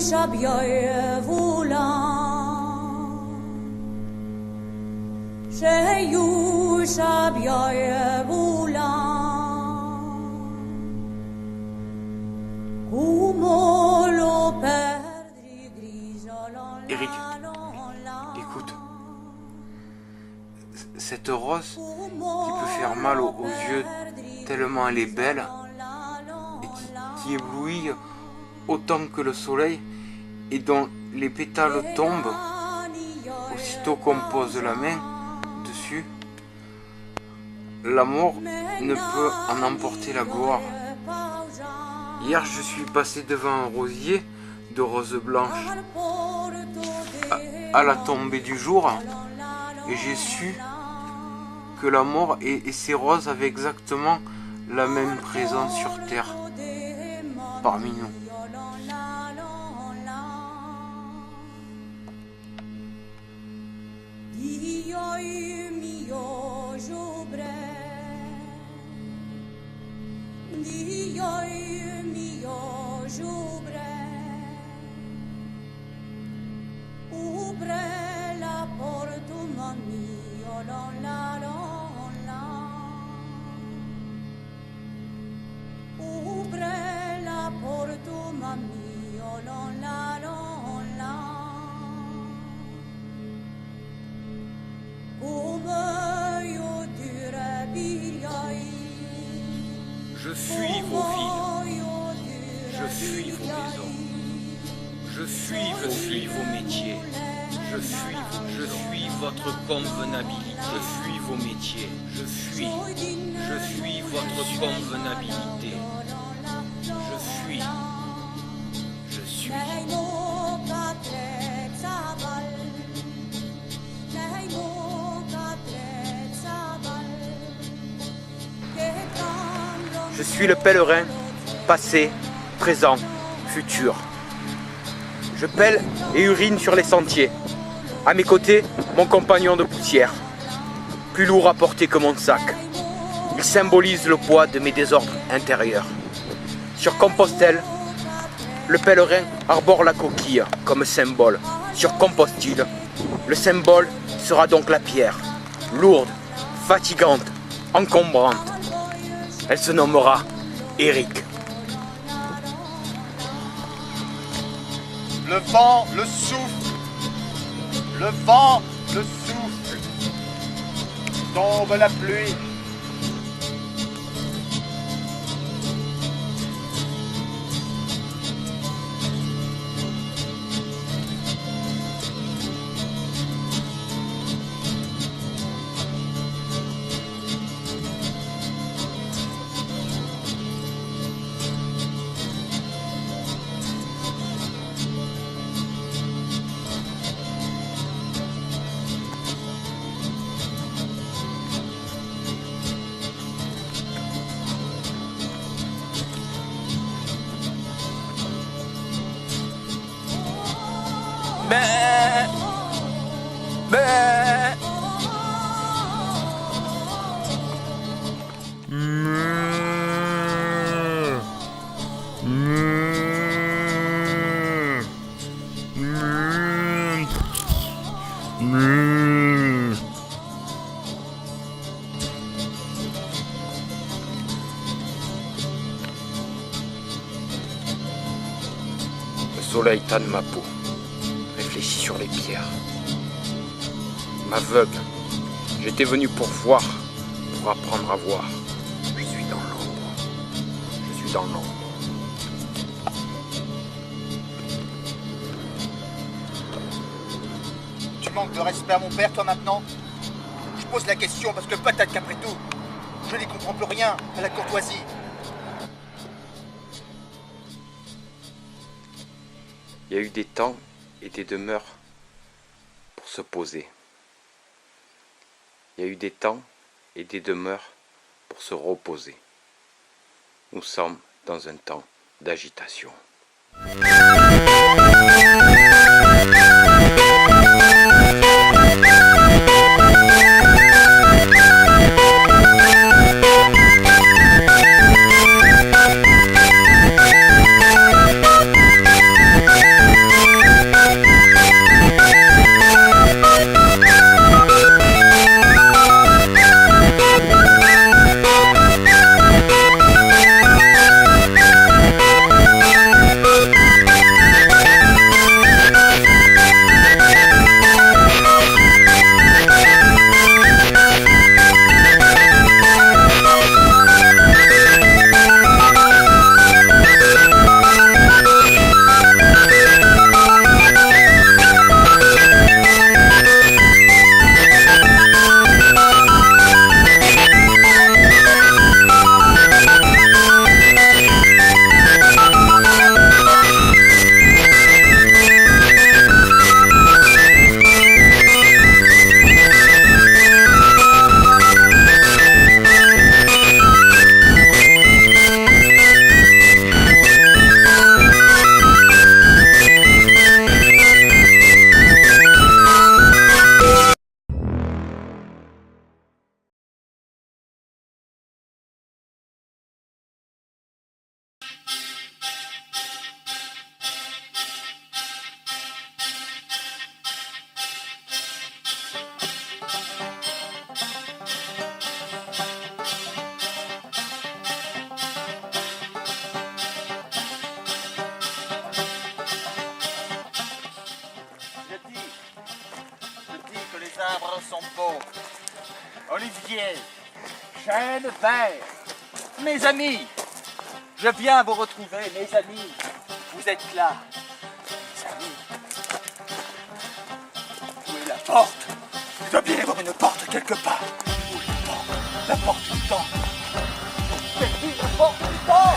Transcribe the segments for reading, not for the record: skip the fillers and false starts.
شبیای وولان شیو شبیای وولان کومولو پردری گریزالان. Eric, écoute. Cette rose qui peut faire mal aux yeux tellement elle est belle et qui éblouit autant que le soleil et dont les pétales tombent aussitôt qu'on pose la main dessus, l'amour ne peut en emporter la gloire. Hier, je suis passé devant un rosier de roses blanches à la tombée du jour et j'ai su que l'amour et ces roses avaient exactement la même présence sur terre parmi nous. Je fuis vos villes, je fuis vos maisons, je fuis vos métiers, je fuis votre convenabilité, je fuis vos métiers, je fuis votre convenabilité, je suis. Je suis le pèlerin, passé, présent, futur. Je pèle et urine sur les sentiers. À mes côtés, mon compagnon de poussière, plus lourd à porter que mon sac. Il symbolise le poids de mes désordres intérieurs. Sur Compostelle, le pèlerin arbore la coquille comme symbole. Sur Compostile, le symbole sera donc la pierre, lourde, fatigante, encombrante. Elle se nommera Eric. Le vent le souffle, le vent le souffle, tombe la pluie. Le soleil tanne ma peau, réfléchit sur les pierres. M'aveugle, j'étais venu pour voir, pour apprendre à voir. Je suis dans l'ombre, je suis dans l'ombre. Tu manques de respect à mon père, toi, maintenant? Je pose la question parce que peut-être qu'après tout, je n'y comprends plus rien à la courtoisie. Il y a eu des temps et des demeures pour se poser. Il y a eu des temps et des demeures pour se reposer. Nous sommes dans un temps d'agitation. perdre son pot. Olivier, chêne vert, mes amis, je viens vous retrouver, mes amis. Vous êtes là, mes amis. Où est la porte? Il doit bien y avoir une porte quelque part. Où est la porte? La porte du temps. C'est qui la porte du temps?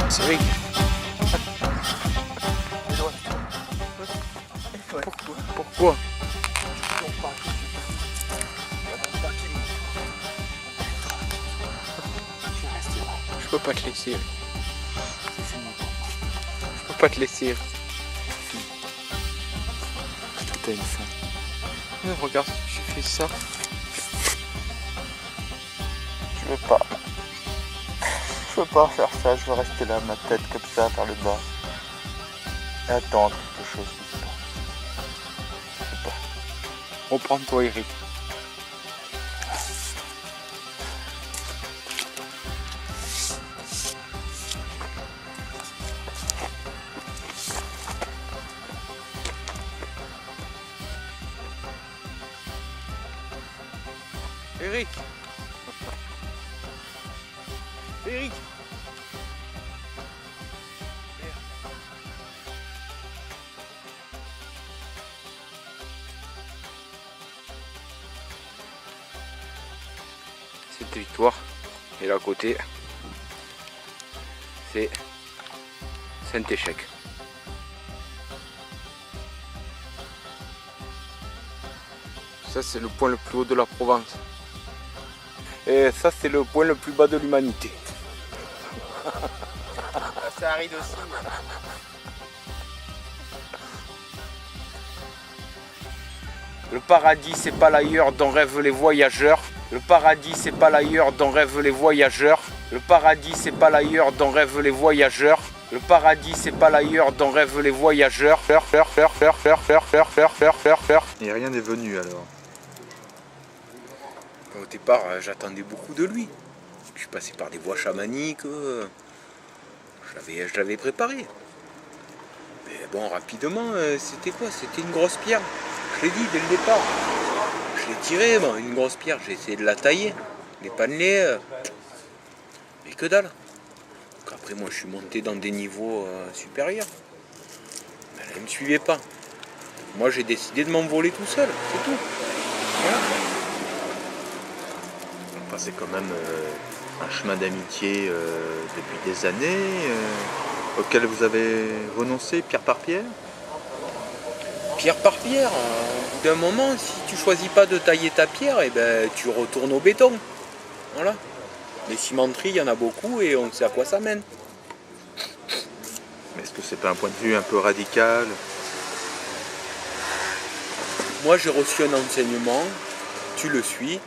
C'est vrai. Pourquoi? Je peux pas te laisser. Je peux pas te laisser. T'as une fin. Regarde, tu fais ça. Je veux pas. Je veux pas faire ça, je veux rester là, ma tête comme ça, vers le bas. Et attendre quelque chose qui se passe. Je sais pas. Reprends-toi, Eric. Eric. Eric. Cette victoire, et là à côté, c'est Saint-Échec. Ça c'est le point le plus haut de la Provence. Et ça c'est le point le plus bas de l'humanité. Ça arrive aussi. Le paradis c'est pas l'ailleurs dont rêvent les voyageurs. Le paradis c'est pas l'ailleurs dont rêvent les voyageurs. Le paradis c'est pas l'ailleurs dont rêvent les voyageurs. Le paradis c'est pas l'ailleurs dont rêvent les voyageurs. Et rien n'est venu alors. Au départ, j'attendais beaucoup de lui. Je suis passé par des voies chamaniques. Je l'avais préparé. Mais bon, rapidement, c'était quoi? C'était une grosse pierre. Je l'ai dit dès le départ. Je l'ai tiré, bon, une grosse pierre. J'ai essayé de la tailler, les panneler. Mais que dalle. Donc après, moi, je suis monté dans des niveaux supérieurs. Mais là, il ne me suivait pas. Moi, j'ai décidé de m'envoler tout seul. C'est tout. Voilà. C'est quand même un chemin d'amitié depuis des années auquel vous avez renoncé pierre par pierre. Pierre par pierre, au bout d'un moment, si tu choisis pas de tailler ta pierre, eh ben, tu retournes au béton. Voilà. Les cimenteries, il y en a beaucoup et on sait à quoi ça mène. Mais est-ce que c'est pas un point de vue un peu radical? Moi, j'ai reçu un enseignement, tu le suis,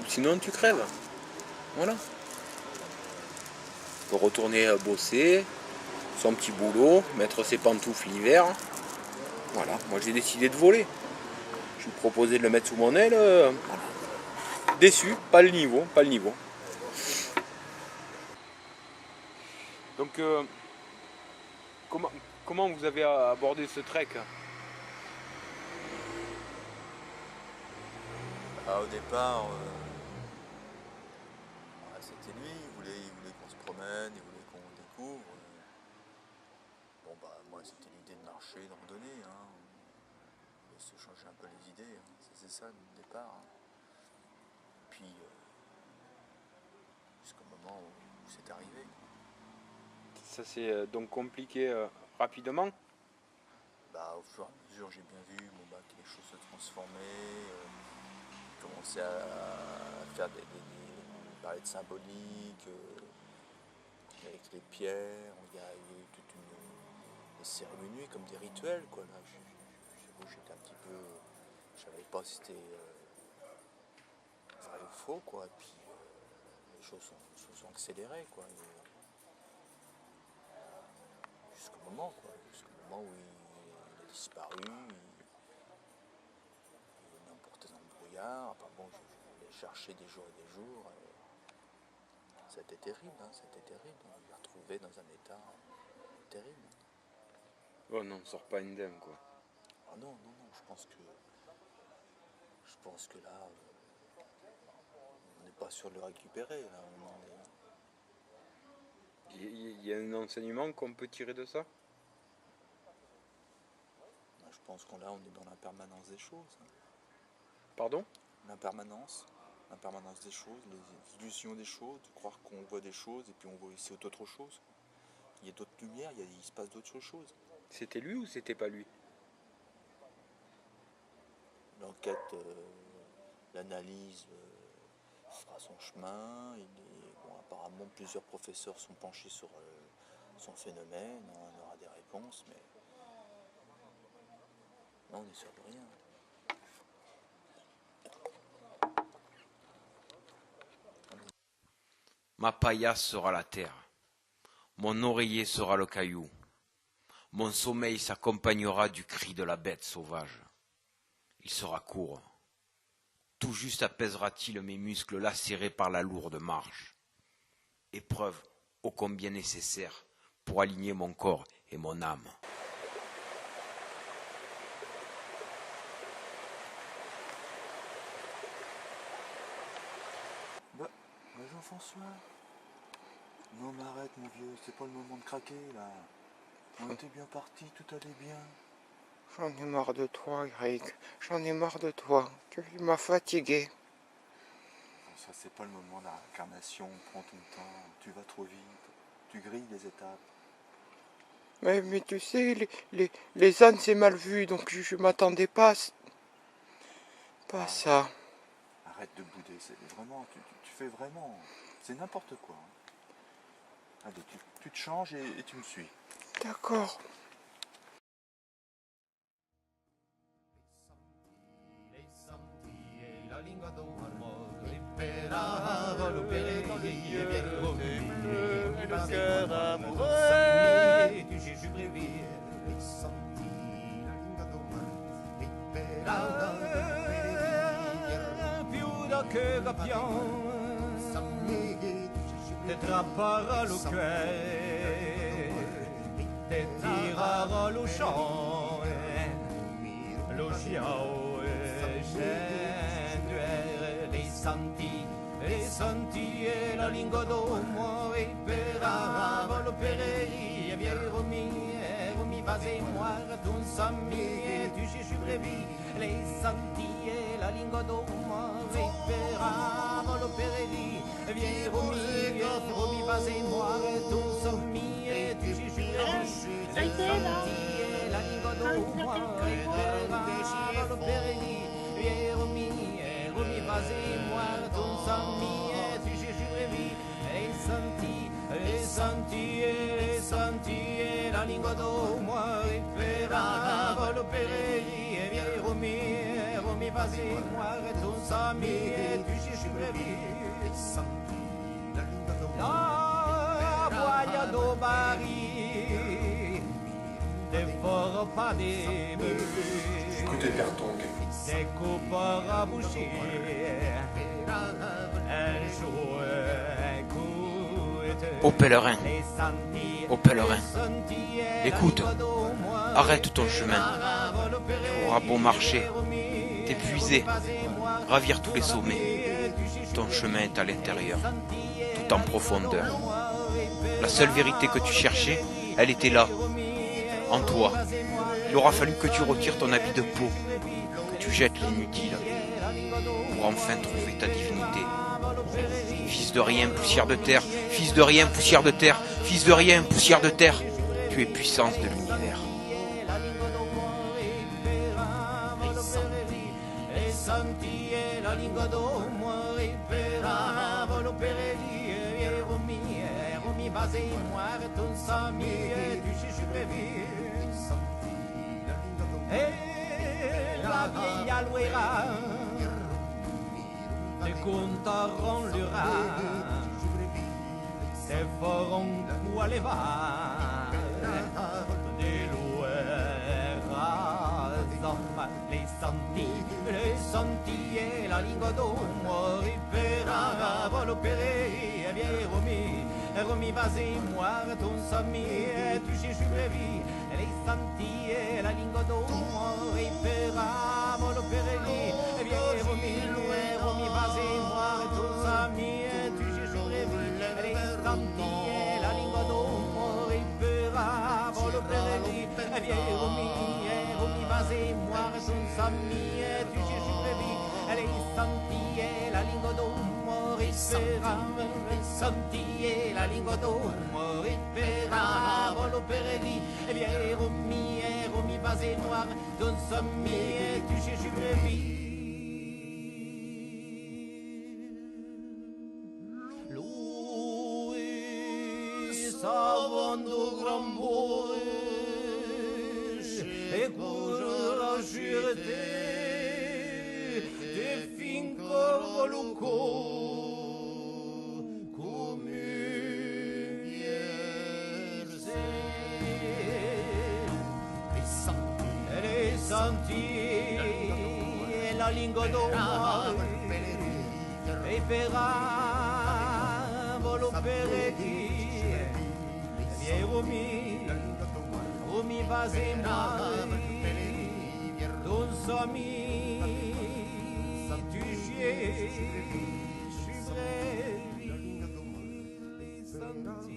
sinon tu crèves. Voilà. Il faut retourner bosser, son petit boulot, mettre ses pantoufles l'hiver. Voilà, moi j'ai décidé de voler. Je lui proposais de le mettre sous mon aile. Voilà. Déçu, pas le niveau, pas le niveau. Donc, comment vous avez abordé ce trek? Au départ, c'était lui, il voulait qu'on se promène, il voulait qu'on découvre. Bon bah moi c'était l'idée de marcher, de randonner, de se changer un peu les idées, c'est ça le départ. Puis jusqu'au moment où c'est arrivé. Ça s'est donc compliqué rapidement? Bah au fur et à mesure j'ai bien vu que les choses se transformaient. Commencer à faire parler de symbolique, avec les pierres, il y a eu toute des cérémonies comme des rituels, quoi. Là, j'avoue, j'étais un petit peu, je savais pas si c'était vrai ou faux, quoi. Et puis les choses se sont accélérées, quoi. moment, quoi. Jusqu'au moment où il a disparu, il est emporté dans le brouillard. Enfin bon, je l'ai cherché des jours et des jours. C'était terrible, hein, c'était terrible. On l'a retrouvé dans un état terrible. Oh non, on sort pas indemne, quoi. Ah non, non, non, je pense que là, on n'est pas sûr de le récupérer. Là, Il y a un enseignement qu'on peut tirer de ça? je pense qu'on là, on est dans l'impermanence des choses. Hein. Pardon? L'impermanence des choses, les illusions des choses, de croire qu'on voit des choses et puis on voit ici autre chose. Il y a d'autres lumières, il se passe d'autres choses. C'était lui ou c'était pas lui? L'enquête, l'analyse fera son chemin. Apparemment, plusieurs professeurs sont penchés sur son phénomène. On aura des réponses, mais là, on n'est sûr de rien. Ma paillasse sera la terre, mon oreiller sera le caillou, mon sommeil s'accompagnera du cri de la bête sauvage. Il sera court, tout juste apaisera-t-il mes muscles lacérés par la lourde marche. Épreuve ô combien nécessaire pour aligner mon corps et mon âme. Jean-François, non mais arrête mon vieux, c'est pas le moment de craquer là. On était bien parti, tout allait bien. J'en ai marre de toi, Greg. J'en ai marre de toi. Tu m'as fatigué. Ça c'est pas le moment de la réincarnation, prends ton temps, tu vas trop vite, tu grilles les étapes. Mais tu sais, les ânes c'est mal vu, donc je m'attendais pas à ça. Arrête de bouder, c'est vraiment, tu fais vraiment, c'est n'importe quoi. Allez, tu te changes et tu me suis. D'accord. Che rapion te trapperà lo cuore, te tirerà lo chant, scendere le santi e la lingua d'uomo e per avolo per e vieiro mi vase moi ton sami e tu je brevi les santi e la lingua d'uomo e per avolo per e vieiro mi vase moi ton sami e tu je brevi les santi e la lingua d'uomo e per avolo per e vieiro mi vase moi ton sami e tu je brevi les santi e la lingua d'uomo e per avolo per e vieiro mi vase moi ton sami e tu je brevi la voglia do bari devora pas des meufs Écoutez Bertong. des copains à boucher un jour écoute Ô pèlerin, ô pèlerin, écoute, arrête ton chemin. Tu auras beau marcher, t'épuiser, ravir tous les sommets. Ton chemin est à l'intérieur, tout en profondeur. La seule vérité que tu cherchais, elle était là, en toi. Il aura fallu que tu retires ton habit de peau, que tu jettes l'inutile, pour enfin trouver ta divinité. Fils de rien, poussière de terre, fils de rien, poussière de terre, fils de rien, poussière de terre, tu es puissance de l'univers. La vieille alouera te contaront le rat, te feront quoi les va. santi e la lingua d'uomo ripera volopere e vieille Romy vas-y-moi ton sommi et tu chez vie les santi e la lingua d'uomo ripera volopere e vieille Romy vas-y-moi ton sommi et tu chez vie les santi e la lingua d'uomo ripera volopere e vieille Romy vas-y-moi ton sommi et tu chez vie les santi e la lingua d'uomo ripera santi e la lingua d'uomo ripera volopere di e vieille Romy vas-y-moi ton sommi et tu chez vie Savando gran bouche et cours la sûreté des fins corvoluco comme les santi e la lingua d'uomo e verrà volopere di Romy vas-y-moi ton sommi tu chies les santi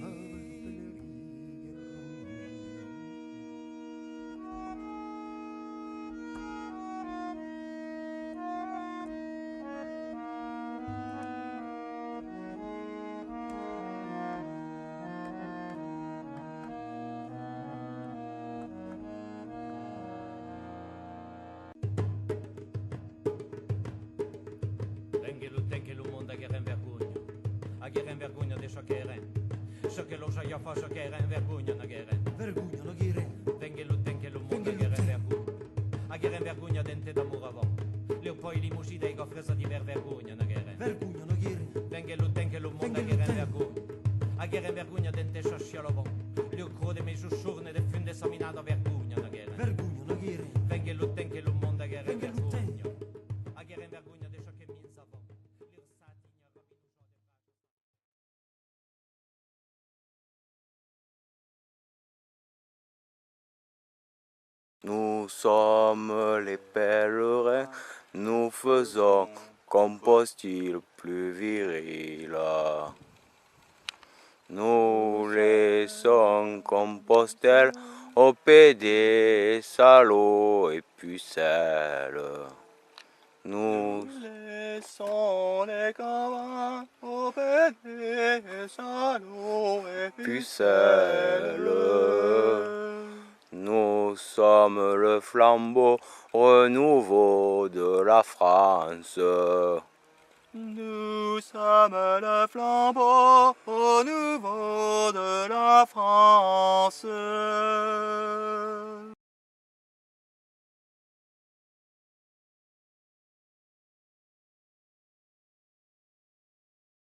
Che vergogna di ciò che era, ciò che lo gioia fa, ciò che era in vergogna, una guerra. Vergogna, una guerra. Tenche lo mondo che era in vergogna. A guerra in vergogna dente d'amore avant. Le poi li musi dei goffresa di vergogna, una guerra. Vergogna, una guerra. Tenche lo mondo che era in vergogna. A guerra in vergogna dente ciascia lo bon. Le cro de mes giorni de fin desaminato vergogna, una guerra. Vergogna, una guerra. Tenche lo mondo che era in vergogna. A guerra in vergogna di ciò che mi insavon. Nous sommes les pèlerins, nous faisons compostille plus viril. Nous laissons Compostelle au pied des salauds et pucelles. Nous laissons les cabanes au pied des salauds et pucelles. Nous sommes le flambeau renouveau de la France. Nous sommes le flambeau renouveau de la France.